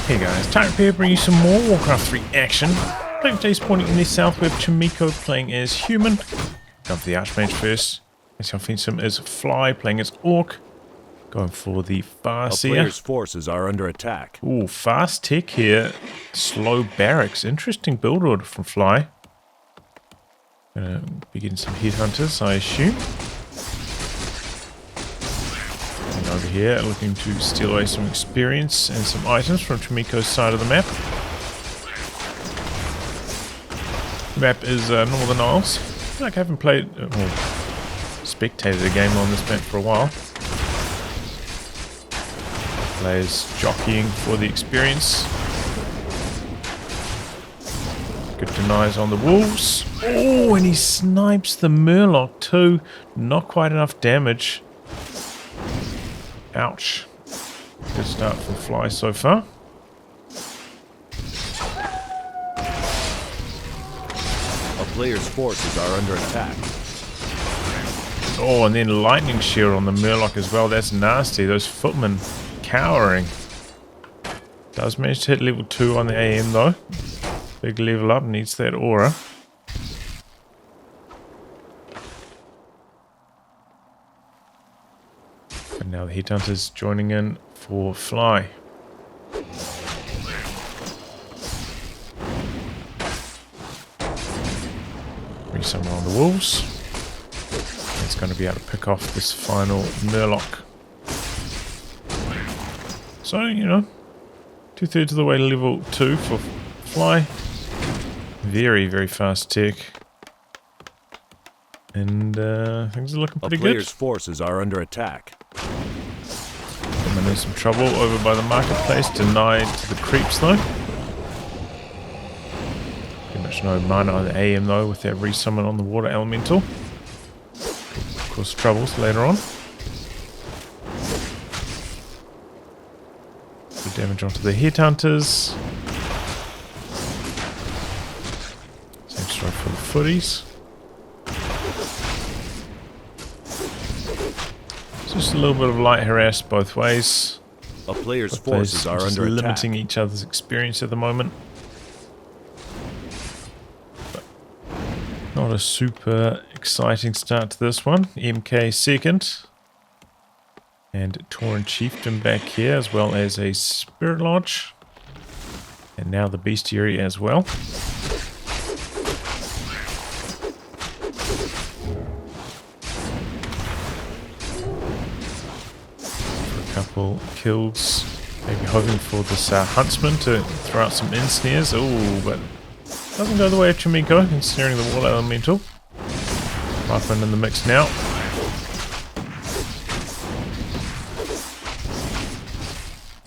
Hey guys, Tyrant here bringing you some more Warcraft 3 action. Playing today's spawning in the south with Chaemiko playing as human. Going for the Archmage first. Next on Feensome is Fly playing as Orc. Going for the Farseer. A player's forces are under attack. Ooh, fast tick here. Slow barracks. Interesting build order from Fly. Gonna be getting some headhunters, I assume. And over here, looking to steal away some experience and some items from Chaemiko's side of the map. The map is Northern Isles. I feel like I haven't played or spectated a game on this map for a while. Players jockeying for the experience. Good denies on the wolves. Oh, and he snipes the Murloc too. Not quite enough damage. Ouch. Good start from Fly so far. A player's forces are under attack. Oh, and then lightning shear on the Murloc as well. That's nasty. Those footmen cowering. Does manage to hit level 2 on the AM though. Big level up, needs that aura. And now the headhunters joining in for Fly. Bring someone on the wolves. It's going to be able to pick off this final Murloc. So, you know, 2/3 of the way to level 2 for Fly. Very, very fast tick. And things are looking pretty good. A player's forces are under attack. I'm in some trouble over by the marketplace. Denied to the creeps though. Pretty much no mana on the AM though with that resummon on the water elemental. Of course, troubles later on. Good damage onto the headhunters. Same story for the footies. Just a little bit of light harass both ways. A player's Both forces players are just under limiting attack. each other's experience at the moment. But not a super exciting start to this one. MK second. And Tauren Chieftain back here, as well as a Spirit Lodge. And now the Bestiary as well. Couple kills, maybe hoping for this Huntsman to throw out some ensnares. Oh, but doesn't go the way of Chaemiko, ensnaring the Wall Elemental. Rifleman in the mix now.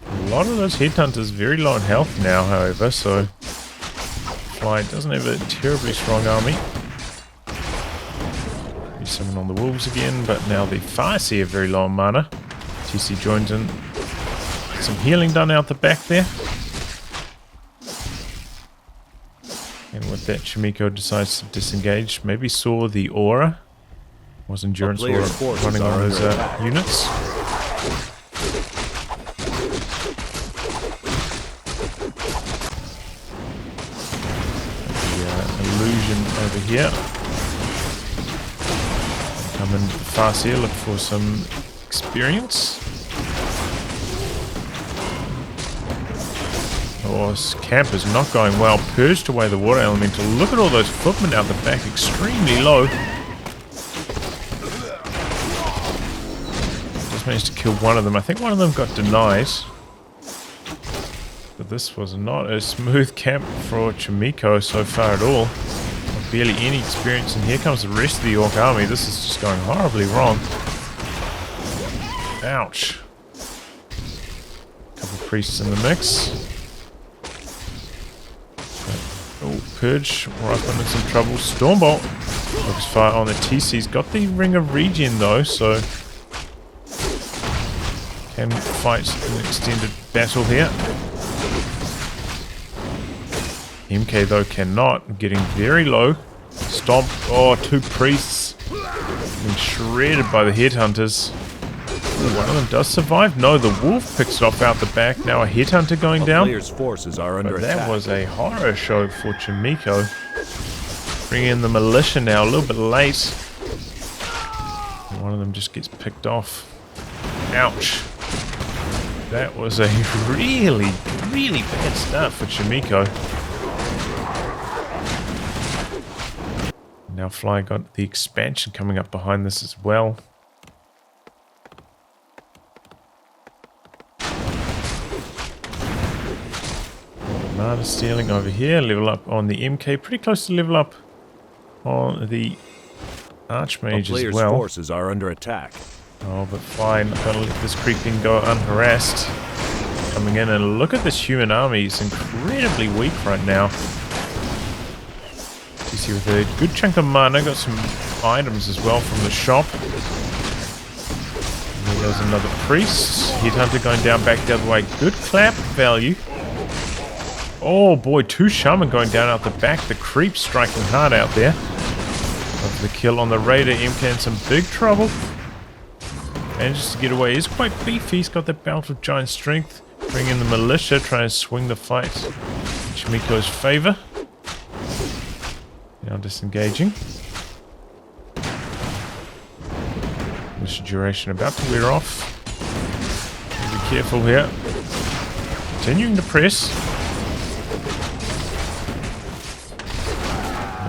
A lot of those headhunters very low in health now, however, so Fly doesn't have a terribly strong army. There's someone on the wolves again, but now the Farseer very low on mana. TC joins in. Some healing done out the back there. And with that, Chaemiko decides to disengage. Maybe saw the aura. Was endurance aura running on his units. The illusion over here. Come in fast here, look for some experience. Oh, this camp is not going well. Purged away the water elemental. Look at all those footmen out the back, extremely low. Just managed to kill one of them. I think one of them got denied. But this was not a smooth camp for Chaemiko so far at all. Barely any experience, and here comes the rest of the Orc army. This is just going horribly wrong. Ouch. Couple priests in the mix. Oh, Purge. Rifleman in some trouble. Stormbolt. Focus fire on the TC's. Got the Ring of Regen though, so can fight an extended battle here. MK though cannot. Getting very low. Stomp. Oh, two priests. Being shredded by the headhunters. Ooh, one of them does survive. No, the wolf picks it off out the back. Now a headhunter going down. Player's forces are under attack. That was a horror show for Chaemiko. Bringing in the militia now, a little bit late. And one of them just gets picked off. Ouch. That was a really, really bad start for Chaemiko. Now Fly got the expansion coming up behind this as well. Mana stealing over here, level up on the MK, pretty close to level up on the Archmage as player's well. Forces are under attack. Oh, but Fly not gonna let this creeping go unharassed. Coming in, and look at this human army, it's incredibly weak right now. You see with a good chunk of mana, got some items as well from the shop. And there goes another priest. Headhunter going down back the other way. Good clap value. Oh boy, 2 shaman going down out the back. The creep striking hard out there. Of the kill on the raider. MK in some big trouble. Manages to get away. He's quite beefy. He's got that belt of giant strength. Bring in the militia, trying to swing the fight in Chaemiko's favor. Now disengaging. Militia duration about to wear off. Be careful here. Continuing to press.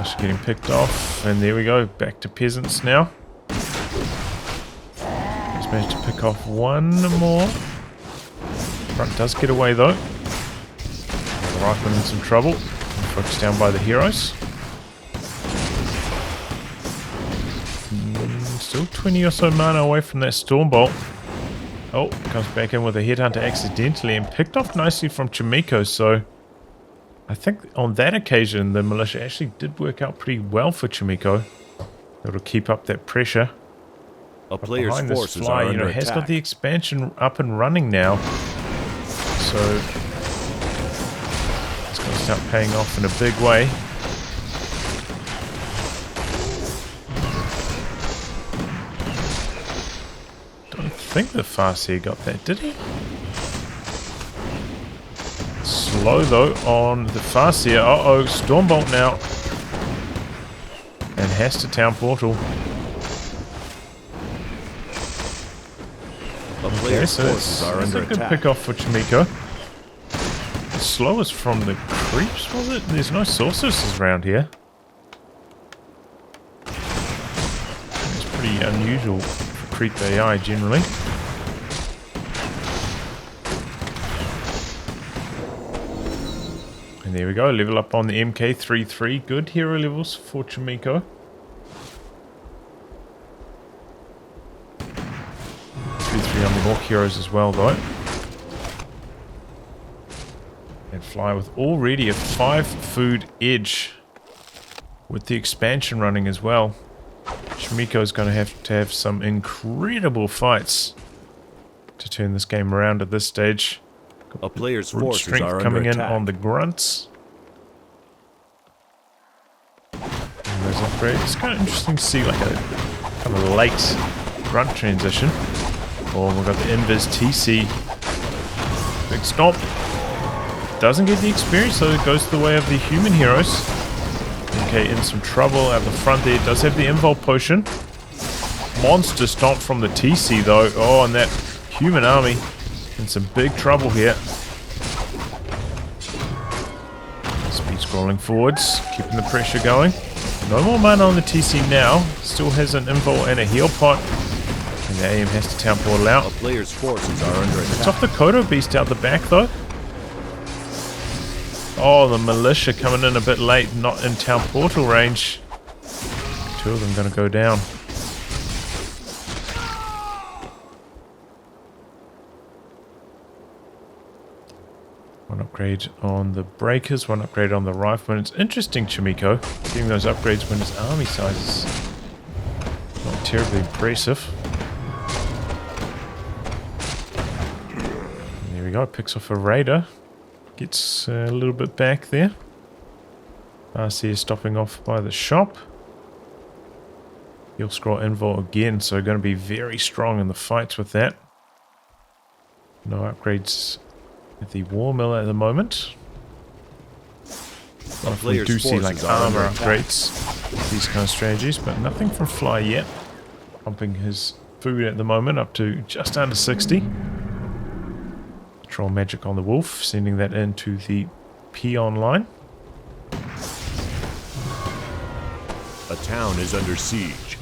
Just getting picked off, and there we go, back to peasants now. Just managed to pick off one more. Front does get away though. The rifleman in some trouble. Focused down by the heroes. Still 20 or so mana away from that Stormbolt. Oh, comes back in with a headhunter accidentally and picked off nicely from Chaemiko, so I think on that occasion the militia actually did work out pretty well for Chaemiko. Able to keep up that pressure. A player's forces Fly, are under attack. has got the expansion up and running now, so it's going to start paying off in a big way. I think the Farseer got that, did he? Slow though on the Farseer. Uh-oh, Stormbolt now. And has to town portal. Okay, so that's a good pick off for Chaemiko. The slowest from the creeps, was it? There's no sorceresses around here. It's pretty unusual for creep AI generally. And there we go, level up on the MK3-3. Good hero levels for Chaemiko. 3-3 on the Orc heroes as well though. And Fly with already a 5 food edge. With the expansion running as well. Chaemiko is going to have some incredible fights to turn this game around at this stage. A player's Root forces strength are coming under in attack. on the grunts. And those upgrades. It's kind of interesting to see like a kind of late grunt transition. Oh, we've got the Invis TC. Big stomp. Doesn't get the experience, so it goes the way of the human heroes. Okay, in some trouble at the front there. Does have the invul potion. Monster stomp from the TC though. Oh, and that human army in some big trouble here. Speed scrolling forwards, keeping the pressure going. No more mana on the TC now. Still has an invul and a heal pot. And the AM has to town portal out. A player's forces are under attack. It's off the Kodo beast out the back though. Oh, the militia coming in a bit late, not in town portal range. 2 of them going to go down. One upgrade on the breakers, one upgrade on the rifleman. It's interesting, Chaemiko, getting those upgrades when his army size is not terribly impressive. And there we go, picks off a raider. Gets a little bit back there. RC is stopping off by the shop. He'll scroll invul again, so going to be very strong in the fights with that. No upgrades at the war mill at the moment. We do see like armor upgrades, these kind of strategies, but nothing from Fly yet. Pumping his food at the moment up to just under 60. Control magic on the wolf, sending that into the peon line. A town is under siege.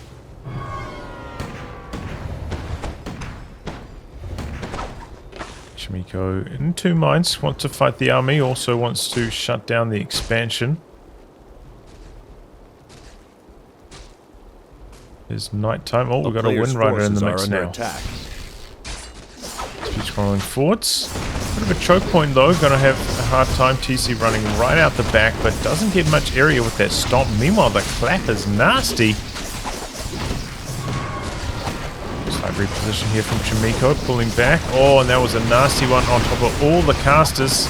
Chaemiko in two minds, wants to fight the army, also wants to shut down the expansion. It's nighttime. Oh, we've got a Wind Rider in the mix now. Speed scrolling forwards. Bit of a choke point though, gonna have a hard time. TC running right out the back, but doesn't get much area with that stomp. Meanwhile, the clap is nasty. Slight reposition here from Chaemiko, pulling back. Oh, and that was a nasty one on top of all the casters.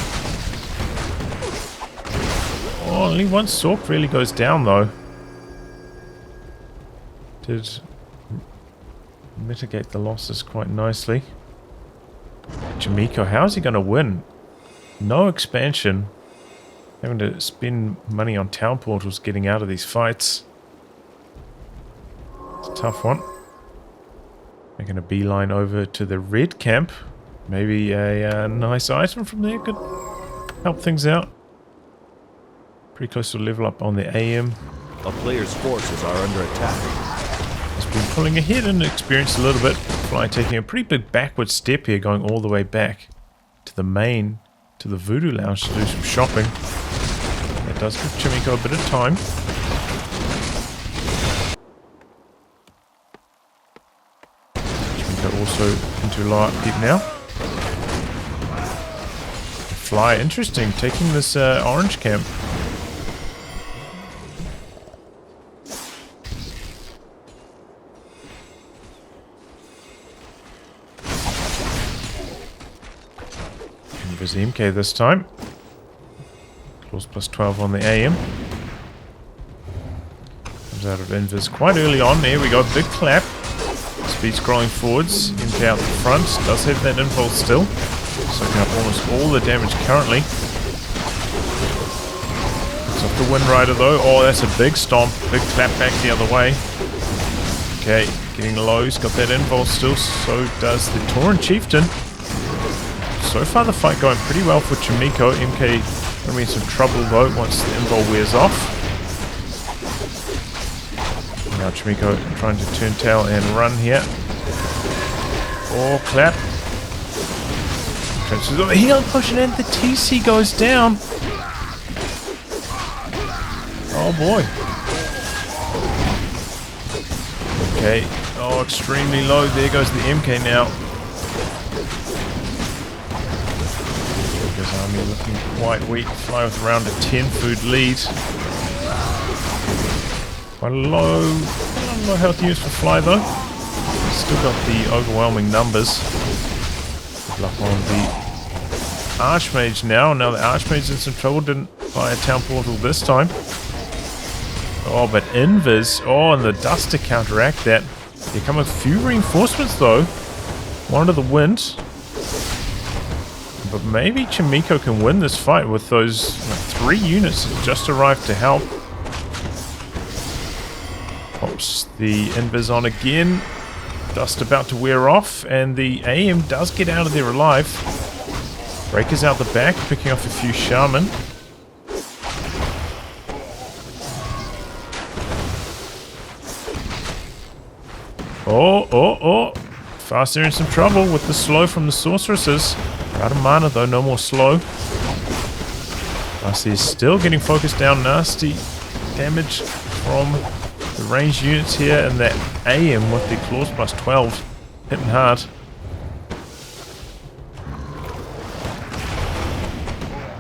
Oh, only one Sork really goes down though. Did mitigate the losses quite nicely. Chaemiko, how is he going to win? No expansion. Having to spend money on town portals getting out of these fights. It's a tough one. Making a beeline over to the red camp. Maybe a nice item from there could help things out. Pretty close to level up on the AM. A player's forces are under attack. He's been pulling ahead in experience a little bit. Fly taking a pretty big backward step here, going all the way back to the main, to the Voodoo Lounge to do some shopping. That does give Chaemiko a bit of time. Chaemiko also into low upkeep now. Fly, interesting, taking this orange camp. There's the MK this time. Claws plus 12 on the AM. Comes out of Invis quite early on. There we go, big clap. Speed scrolling forwards. MK out the front. Does have that impulse still. Soaking up almost all the damage currently. Picks up the Wind Rider though. Oh, that's a big stomp. Big clap back the other way. Okay, getting low. He's got that impulse still. So does the Tauren Chieftain. So far the fight going pretty well for Chaemiko. MK going to be in some trouble though once the invul wears off. Now Chaemiko trying to turn tail and run here. Oh, clap. Transfers over. Heal pushing in. The TC goes down. Oh boy. Okay. Oh, extremely low. There goes the MK now. Army looking quite weak. Fly with around a 10 food lead. Quite low health use for Fly though. Still got the overwhelming numbers. Good luck on the Archmage now. Now the Archmage's in some trouble. Didn't buy a town portal this time. Oh, but Invis. Oh, and the dust to counteract that. There come a few reinforcements though. One to the wind. But maybe Chaemiko can win this fight with those 3 units that just arrived to help. Pops the Invis on again. Dust about to wear off, and the AM does get out of there alive. Breaker's out the back, picking off a few Shaman. Oh. Fast, they're in some trouble with the slow from the sorceresses. Out of mana though, no more slow. Fast is still getting focused down. Nasty damage from the ranged units here, and that AM with the claws plus 12 hitting hard.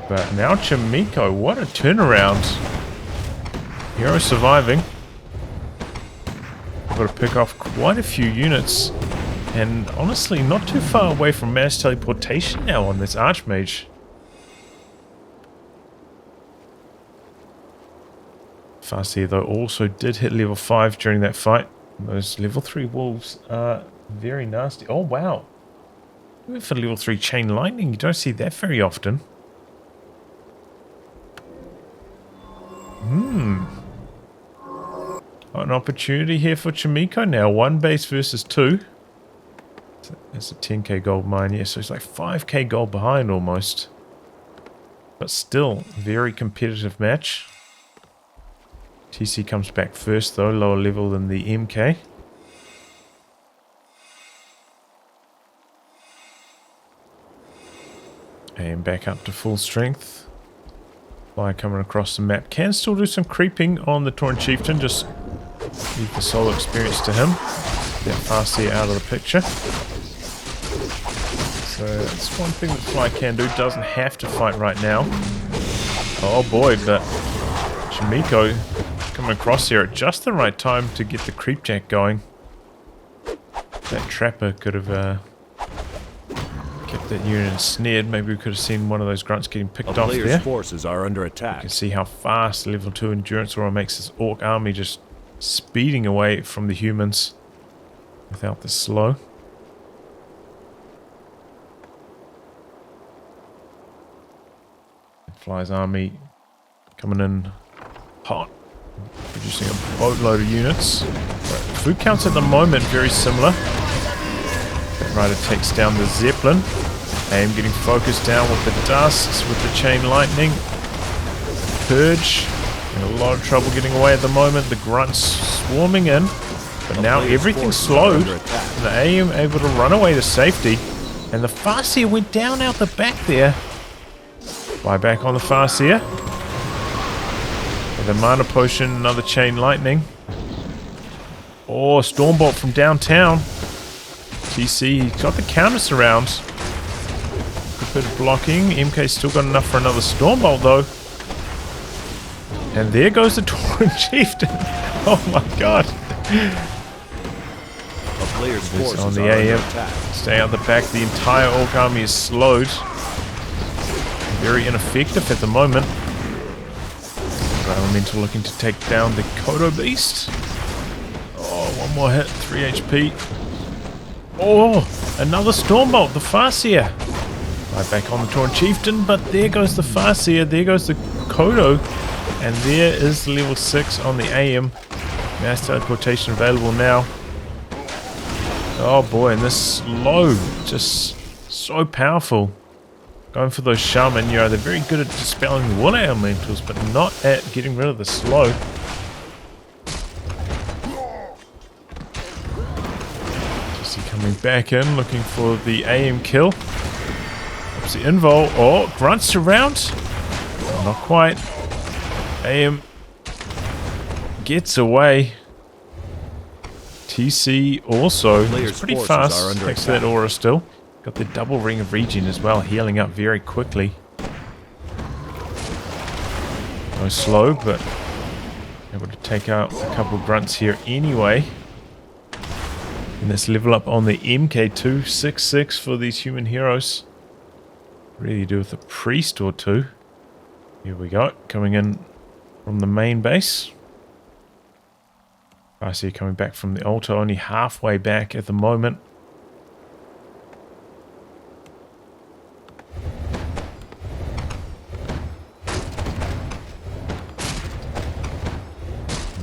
But now Chaemiko, what a turnaround. Hero surviving. Got to pick off quite a few units. And honestly, not too far away from mass teleportation now on this Archmage. Fast here though also did hit level 5 during that fight. Those level 3 wolves are very nasty. Oh, wow. Even for level 3 chain lightning, you don't see that very often. An opportunity here for Chaemiko now. 1 base versus 2. It's a 10k gold mine, yeah, so it's like 5k gold behind almost. But still, very competitive match. TC comes back first though, lower level than the MK. And back up to full strength. Fly coming across the map. Can still do some creeping on the Tauren Chieftain, just leave the solo experience to him. That Farseer out of the picture. So that's one thing that Fly can do. Doesn't have to fight right now. Oh boy, but Chaemiko coming across here at just the right time to get the creep jack going. That trapper could have kept that unit ensnared. Maybe we could have seen one of those grunts getting picked off there. Player's forces are under You attack. can see how fast level 2 endurance aura makes this orc army just speeding away from the humans without the slow. Fly's army coming in hot, producing a boatload of units. Food counts at the moment very similar. Rider takes down the Zeppelin. Aim getting focused down with the dusts, with the chain lightning. Purge in a lot of trouble getting away at the moment. The grunts swarming in, but now everything's slowed. And the AM able to run away to safety, and the Farseer went down out the back there. Fly back on the Farseer. With a mana potion, another chain lightning. Oh, Stormbolt from downtown. TC, he's got the counter surround. Good bit of blocking. MK's still got enough for another Stormbolt though. And there goes the Tauren Chieftain. Oh my god. A player's forces On the are under AM. attack. Stay out the back. The entire Orc army is slowed. Very ineffective at the moment. Elemental looking to take down the Kodo Beast. Oh, one more hit. 3 HP. Oh, another Stormbolt. The Farseer. Right back on the Tauren Chieftain, but there goes the Farseer. There goes the Kodo. And there is the level 6 on the AM. Mass teleportation available now. Oh boy, and this slow, just so powerful. Going for those shaman, they're very good at dispelling the water elementals, but not at getting rid of the slow. Jesse coming back in, looking for the AM kill. Oops, the invul. Oh, grunts around. Oh, not quite. AM gets away. TC also is pretty fast next to that aura still. Got the double ring of regen as well, healing up very quickly. No slow, but able to take out a couple grunts here anyway. And this level up on the MK266 for these human heroes. Really do with a priest or two. Here we go, coming in from the main base. I see coming back from the altar, only halfway back at the moment.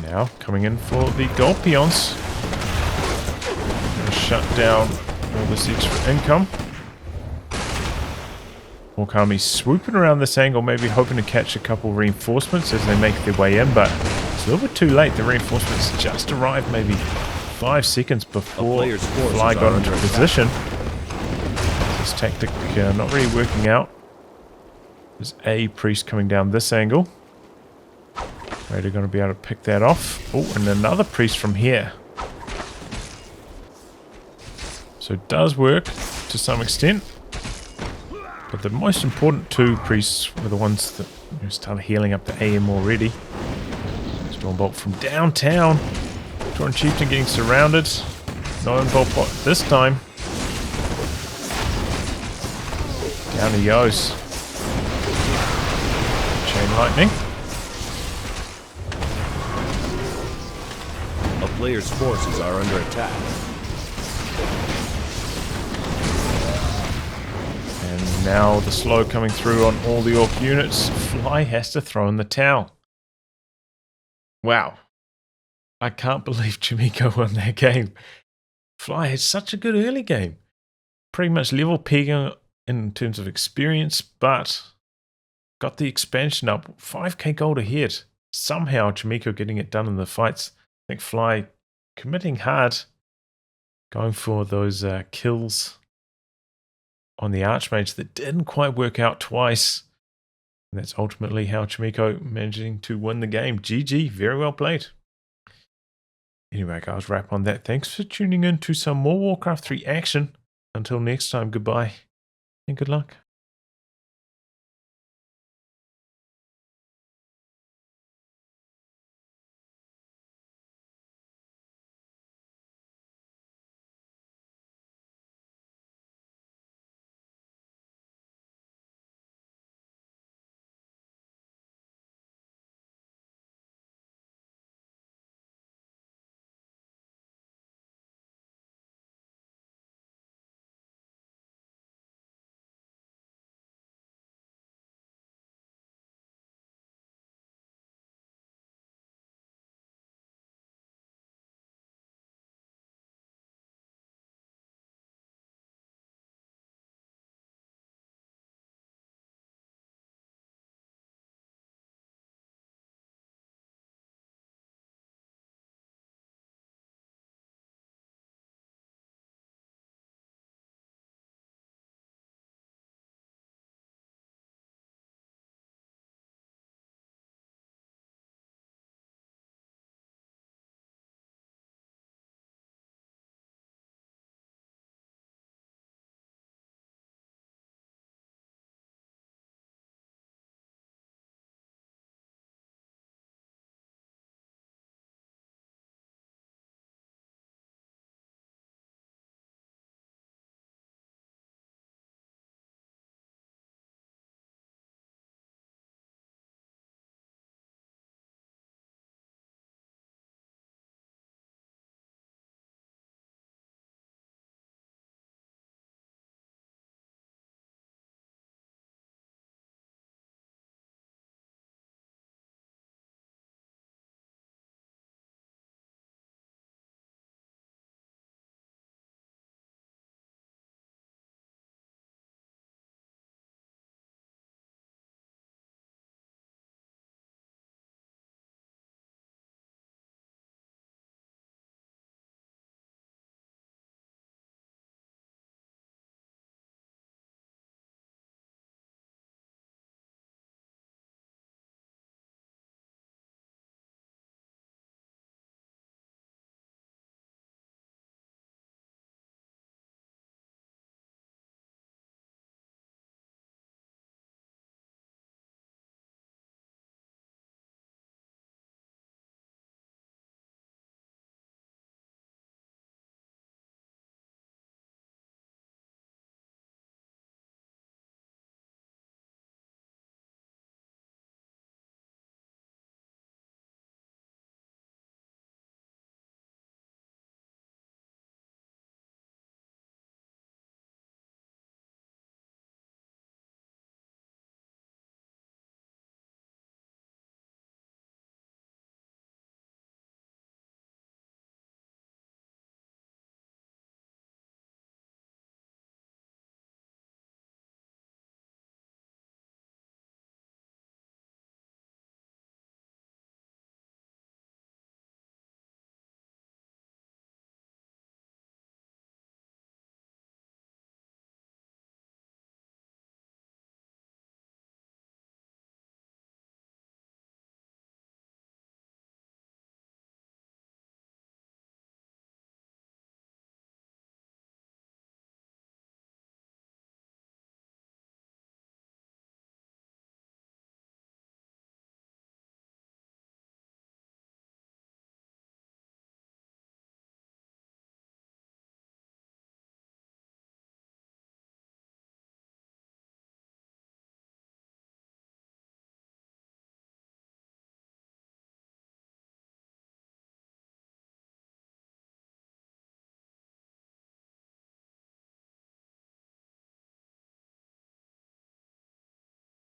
Now coming in for the gold peons. Gonna shut down all this extra income. Orc army swooping around this angle, maybe hoping to catch a couple reinforcements as they make their way in, but it's a little bit too late. The reinforcements just arrived maybe 5 seconds before Fly got into position. This tactic not really working out. There's a priest coming down this angle. Raider going to be able to pick that off. Oh, and another priest from here. So it does work to some extent. But the most important 2 priests were the ones that started healing up the AM already. Stormbolt from downtown. Tauren Chieftain getting surrounded. No inbolt pot this time. Down he goes. Chain lightning. A player's forces are under attack. And now the slow coming through on all the orc units. Fly has to throw in the towel. Wow. I can't believe Chaemiko won that game. Fly had such a good early game. Pretty much level pegging in terms of experience, but got the expansion up. 5k gold ahead. Somehow Chaemiko getting it done in the fights. I think Fly committing hard. Going for those kills on the Archmage that didn't quite work out twice. And that's ultimately how Chaemiko managing to win the game. GG, very well played. Anyway, guys, wrap on that. Thanks for tuning in to some more Warcraft 3 action. Until next time, goodbye and good luck.